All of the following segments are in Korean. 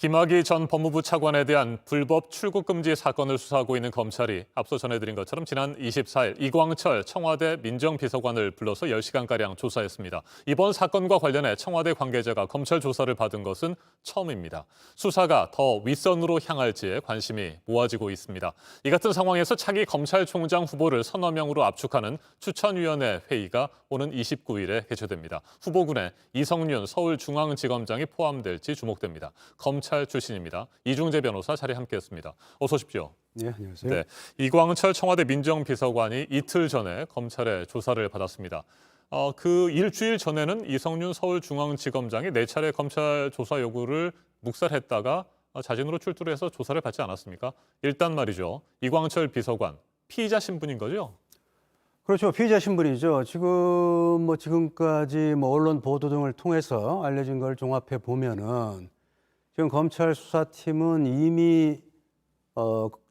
김학의 전 법무부 차관에 대한 불법 출국 금지 사건을 수사하고 있는 검찰이 앞서 전해드린 것처럼 지난 24일 이광철 청와대 민정비서관을 불러서 10시간가량 조사했습니다. 이번 사건과 관련해 청와대 관계자가 검찰 조사를 받은 것은 처음입니다. 수사가 더 윗선으로 향할지에 관심이 모아지고 있습니다. 이 같은 상황에서 차기 검찰총장 후보를 서너 명으로 압축하는 추천위원회 회의가 오는 29일에 개최됩니다. 후보군에 이성윤 서울중앙지검장이 포함될지 주목됩니다. 검찰 출신입니다. 이중재 변호사 자리에 함께했습니다. 어서 오십시오. 네, 안녕하세요. 네, 이광철 청와대 민정비서관이 이틀 전에 검찰의 조사를 받았습니다. 그 일주일 전에는 이성윤 서울중앙지검장이 4차례 검찰 조사 요구를 묵살했다가 자진으로 출두를 해서 조사를 받지 않았습니까? 일단 말이죠. 이광철 비서관, 피의자 신분인 거죠? 그렇죠. 피의자 신분이죠. 지금까지 언론 보도 등을 통해서 알려진 걸 종합해 보면은 지금 검찰 수사팀은 이미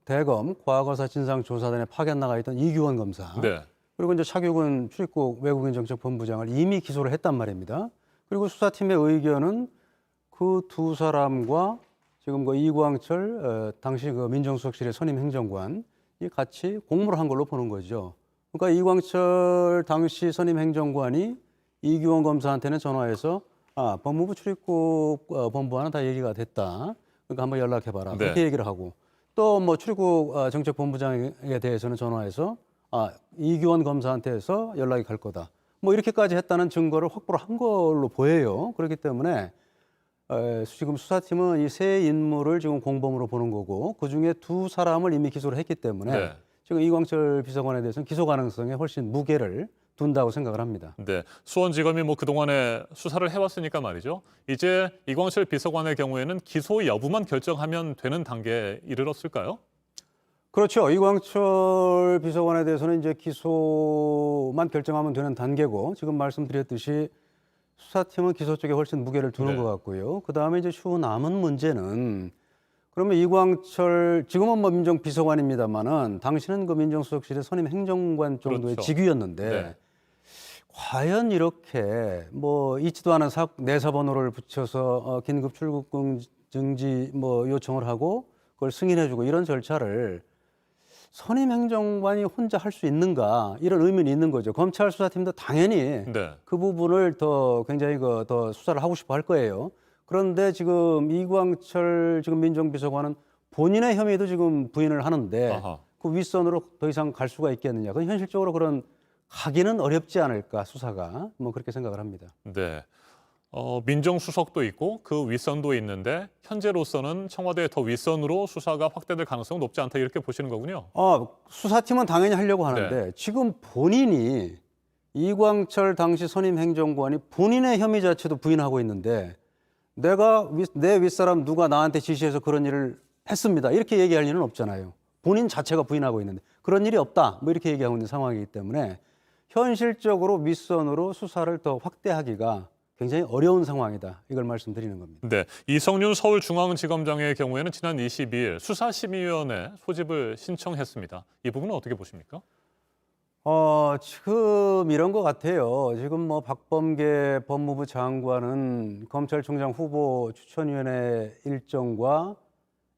대검 과거사 진상조사단에 파견 나가 있던 이규원 검사, 네. 그리고 이제 차규근 출입국 외국인 정책본부장을 이미 기소를 했단 말입니다. 그리고 수사팀의 의견은 그 두 사람과 지금 그 이광철 당시 그 민정수석실의 선임 행정관이 같이 공모를 한 걸로 보는 거죠. 그러니까 이광철 당시 선임 행정관이 이규원 검사한테는 전화해서 법무부 출입국 본부와는 다 얘기가 됐다. 그러니까 한번 연락해봐라. 네. 그렇게 얘기를 하고 또 출입국 정책본부장에 대해서는 전화해서 이규원 검사한테서 연락이 갈 거다. 이렇게까지 했다는 증거를 확보를 한 걸로 보여요. 그렇기 때문에 지금 수사팀은 이 세 인물을 지금 공범으로 보는 거고 그중에 두 사람을 이미 기소를 했기 때문에 네. 지금 이광철 비서관에 대해서는 기소 가능성에 훨씬 무게를 둔다고 생각을 합니다. 네, 수원지검이 그동안에 수사를 해왔으니까 말이죠. 이제 이광철 비서관의 경우에는 기소 여부만 결정하면 되는 단계에 이르렀을까요? 그렇죠. 이광철 비서관에 대해서는 이제 기소만 결정하면 되는 단계고 지금 말씀드렸듯이 수사팀은 기소 쪽에 훨씬 무게를 두는 네. 것 같고요. 그다음에 이제 추후 남은 문제는 그러면 이광철 지금은 민정비서관입니다만은 당시는 그 민정수석실의 선임 행정관 정도의 그렇죠. 직위였는데 네. 과연 이렇게 있지도 않은 내사번호를 붙여서 긴급 출국 증지 요청을 하고 그걸 승인해주고 이런 절차를 선임 행정관이 혼자 할 수 있는가 이런 의문이 있는 거죠. 검찰 수사팀도 당연히 네. 그 부분을 더 굉장히 더 수사를 하고 싶어 할 거예요. 그런데 지금 이광철 지금 민정비서관은 본인의 혐의도 지금 부인을 하는데 아하. 그 윗선으로 더 이상 갈 수가 있겠느냐. 그건 현실적으로 그런 하기는 어렵지 않을까 수사가 그렇게 생각을 합니다. 네. 민정수석도 있고 그 윗선도 있는데 현재로서는 청와대 더 윗선으로 수사가 확대될 가능성은 높지 않다 이렇게 보시는 거군요. 수사팀은 당연히 하려고 하는데 지금 본인이 이광철 당시 선임 행정관이 본인의 혐의 자체도 부인하고 있는데 내 윗사람 누가 나한테 지시해서 그런 일을 했습니다. 이렇게 얘기할 리는 없잖아요. 본인 자체가 부인하고 있는데 그런 일이 없다. 이렇게 얘기하고 있는 상황이기 때문에 현실적으로 윗선으로 수사를 더 확대하기가 굉장히 어려운 상황이다. 이걸 말씀드리는 겁니다. 네. 이성윤 서울중앙지검장의 경우에는 지난 22일 수사심의위원회 소집을 신청했습니다. 이 부분은 어떻게 보십니까? 지금 이런 것 같아요. 지금 박범계 법무부 장관은 검찰총장 후보 추천위원회 일정과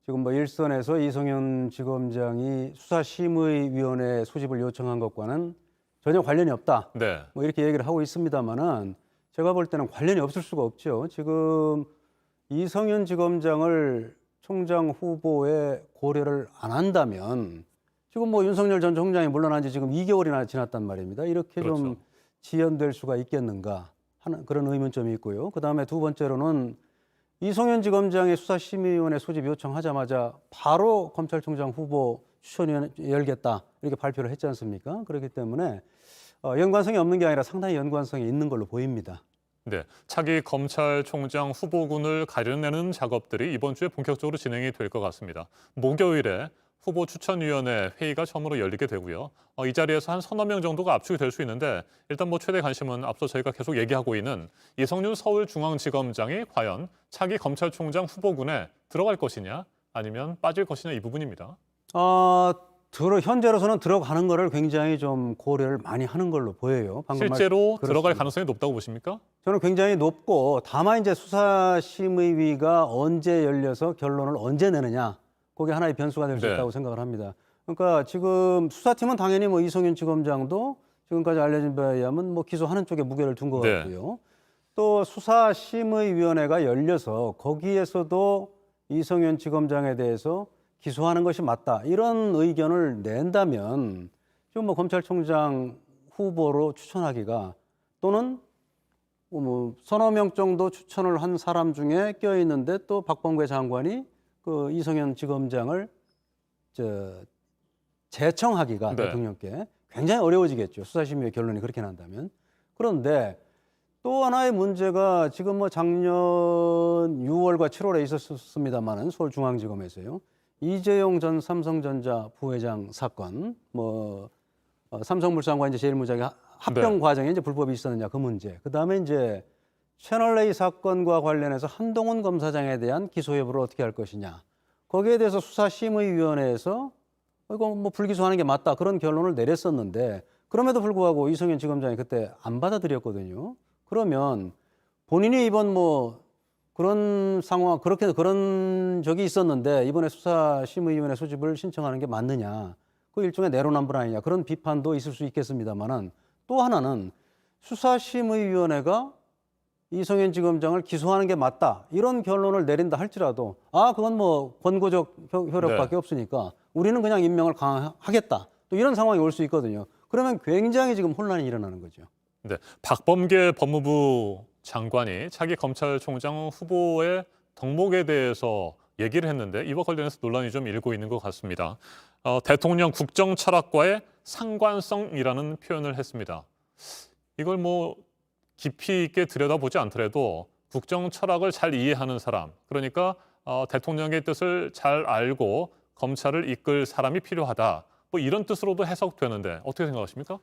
지금 일선에서 이성윤 지검장이 수사심의위원회 소집을 요청한 것과는 전혀 관련이 없다. 네. 이렇게 얘기를 하고 있습니다만은 제가 볼 때는 관련이 없을 수가 없죠. 지금 이성윤 지검장을 총장 후보에 고려를 안 한다면 지금 윤석열 전 총장이 물러난 지 지금 2개월이나 지났단 말입니다. 이렇게 그렇죠. 좀 지연될 수가 있겠는가 하는 그런 의문점이 있고요. 그다음에 두 번째로는 이성윤 지검장의 수사심의위원회 소집 요청하자마자 바로 검찰총장 후보 추천위원회 열겠다 이렇게 발표를 했지 않습니까? 그렇기 때문에 연관성이 없는 게 아니라 상당히 연관성이 있는 걸로 보입니다. 네, 차기 검찰총장 후보군을 가려내는 작업들이 이번 주에 본격적으로 진행이 될 것 같습니다. 목요일에 후보 추천위원회 회의가 처음으로 열리게 되고요. 이 자리에서 한 서너 명 정도가 압축이 될 수 있는데 일단 최대 관심은 앞서 저희가 계속 얘기하고 있는 이성윤 서울중앙지검장이 과연 차기 검찰총장 후보군에 들어갈 것이냐 아니면 빠질 것이냐 이 부분입니다. 현재로서는 들어가는 거를 굉장히 좀 고려를 많이 하는 걸로 보여요. 방금 실제로 그렇습니다. 들어갈 가능성이 높다고 보십니까? 저는 굉장히 높고 다만 이제 수사심의위가 언제 열려서 결론을 언제 내느냐 그게 하나의 변수가 될 수 네. 있다고 생각을 합니다. 그러니까 지금 수사팀은 당연히 뭐 이성윤 지검장도 지금까지 알려진 바에 의하면 뭐 기소하는 쪽에 무게를 둔 것 네. 같고요. 또 수사심의위원회가 열려서 거기에서도 이성윤 지검장에 대해서 기소하는 것이 맞다 이런 의견을 낸다면 지금 뭐 검찰총장 후보로 추천하기가 또는 뭐 서너 명 정도 추천을 한 사람 중에 껴 있는데 또 박범계 장관이 그 이성윤 지검장을 제청하기가 네. 대통령께 굉장히 어려워지겠죠. 수사심의회 결론이 그렇게 난다면. 그런데 또 하나의 문제가 지금 뭐 작년 6월과 7월에 있었습니다만은 서울중앙지검에서요. 이재용 전 삼성전자 부회장 사건, 뭐 삼성물산과 이제 제일모직의 합병 네. 과정에 이제 불법이 있었느냐 그 문제. 그 다음에 이제 채널A 사건과 관련해서 한동훈 검사장에 대한 기소 여부를 어떻게 할 것이냐. 거기에 대해서 수사심의위원회에서 이거 뭐 불기소하는 게 맞다 그런 결론을 내렸었는데 그럼에도 불구하고 이성윤 지검장이 그때 안 받아들였거든요. 그러면 본인이 이번 뭐 그런 상황 그렇게 그런 적이 있었는데 이번에 수사심의위원회 소집을 신청하는 게 맞느냐? 그 일종의 내로남불 아니냐 그런 비판도 있을 수 있겠습니다만은 또 하나는 수사심의위원회가 이성윤 지검장을 기소하는 게 맞다 이런 결론을 내린다 할지라도 그건 뭐 권고적 효력밖에 네. 없으니까 우리는 그냥 임명을 강화하겠다 또 이런 상황이 올 수 있거든요. 그러면 굉장히 지금 혼란이 일어나는 거죠. 네, 박범계 법무부 장관이 차기 검찰총장 후보의 덕목에 대해서 얘기를 했는데 이와 관련해서 논란이 좀 일고 있는 것 같습니다. 대통령 국정 철학과의 상관성이라는 표현을 했습니다. 이걸 뭐 깊이 있게 들여다보지 않더라도 국정 철학을 잘 이해하는 사람, 그러니까 대통령의 뜻을 잘 알고 검찰을 이끌 사람이 필요하다. 뭐 이런 뜻으로도 해석되는데 어떻게 생각하십니까?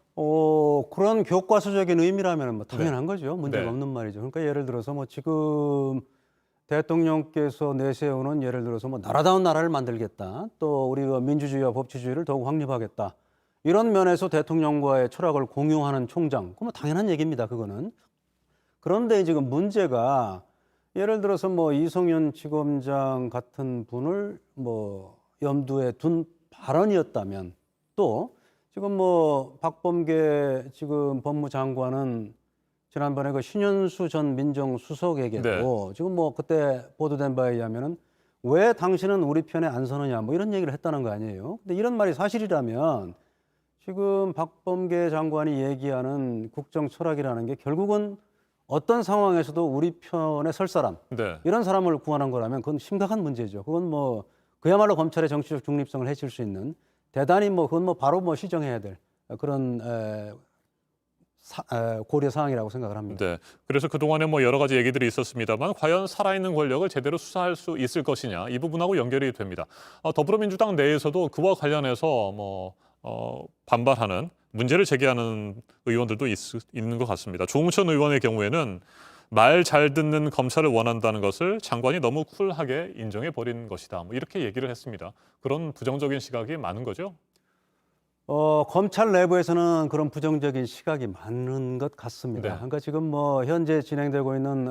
그런 교과서적인 의미라면 뭐 당연한 거죠. 문제가 네. 없는 말이죠. 그러니까 예를 들어서 뭐 지금 대통령께서 내세우는 예를 들어서 뭐 나라다운 나라를 만들겠다. 또 우리가 민주주의와 법치주의를 더욱 확립하겠다. 이런 면에서 대통령과의 철학을 공유하는 총장. 그건 뭐 당연한 얘기입니다. 그거는. 그런데 지금 문제가 예를 들어서 뭐 이성윤 지검장 같은 분을 뭐 염두에 둔 발언이었다면 또 지금 뭐 박범계 지금 법무장관은 지난번에 그 신현수 전 민정수석에게도 네. 지금 뭐 그때 보도된 바에 의하면은 왜 당신은 우리 편에 안 서느냐 뭐 이런 얘기를 했다는 거 아니에요. 근데 이런 말이 사실이라면 지금 박범계 장관이 얘기하는 국정 철학이라는 게 결국은 어떤 상황에서도 우리 편에 설 사람 네. 이런 사람을 구하는 거라면 그건 심각한 문제죠. 그건 뭐 그야말로 검찰의 정치적 중립성을 해칠 수 있는 대단히 뭐 그건 뭐 바로 뭐 시정해야 될 그런 고려 사항이라고 생각을 합니다. 네. 그래서 그동안에 뭐 여러 가지 얘기들이 있었습니다만 과연 살아있는 권력을 제대로 수사할 수 있을 것이냐 이 부분하고 연결이 됩니다. 더불어민주당 내에서도 그와 관련해서 뭐 반발하는 문제를 제기하는 의원들도 있는 것 같습니다. 조응천 의원의 경우에는 말 잘 듣는 검찰을 원한다는 것을 장관이 너무 쿨하게 인정해 버린 것이다. 뭐 이렇게 얘기를 했습니다. 그런 부정적인 시각이 많은 거죠? 검찰 내부에서는 그런 부정적인 시각이 많은 것 같습니다. 네. 그러니까 지금 뭐 현재 진행되고 있는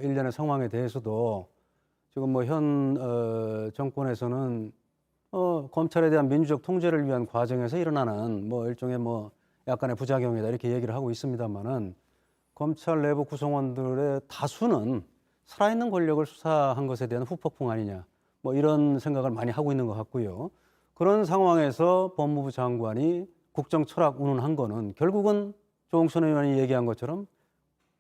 일련의 상황에 대해서도 지금 뭐 현 정권에서는 검찰에 대한 민주적 통제를 위한 과정에서 일어나는 뭐 일종의 뭐 약간의 부작용이다 이렇게 얘기를 하고 있습니다만은 검찰 내부 구성원들의 다수는 살아있는 권력을 수사한 것에 대한 후폭풍 아니냐 뭐 이런 생각을 많이 하고 있는 것 같고요. 그런 상황에서 법무부 장관이 국정 철학 운운한 거는 결국은 조홍천 의원이 얘기한 것처럼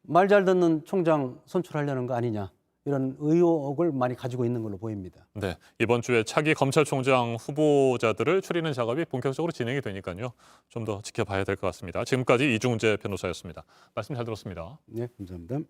말 잘 듣는 총장 선출하려는 거 아니냐 이런 의혹을 많이 가지고 있는 걸로 보입니다. 네. 이번 주에 차기 검찰총장 후보자들을 추리는 작업이 본격적으로 진행이 되니까요. 좀 더 지켜봐야 될 것 같습니다. 지금까지 이중재 변호사였습니다. 말씀 잘 들었습니다. 네, 감사합니다.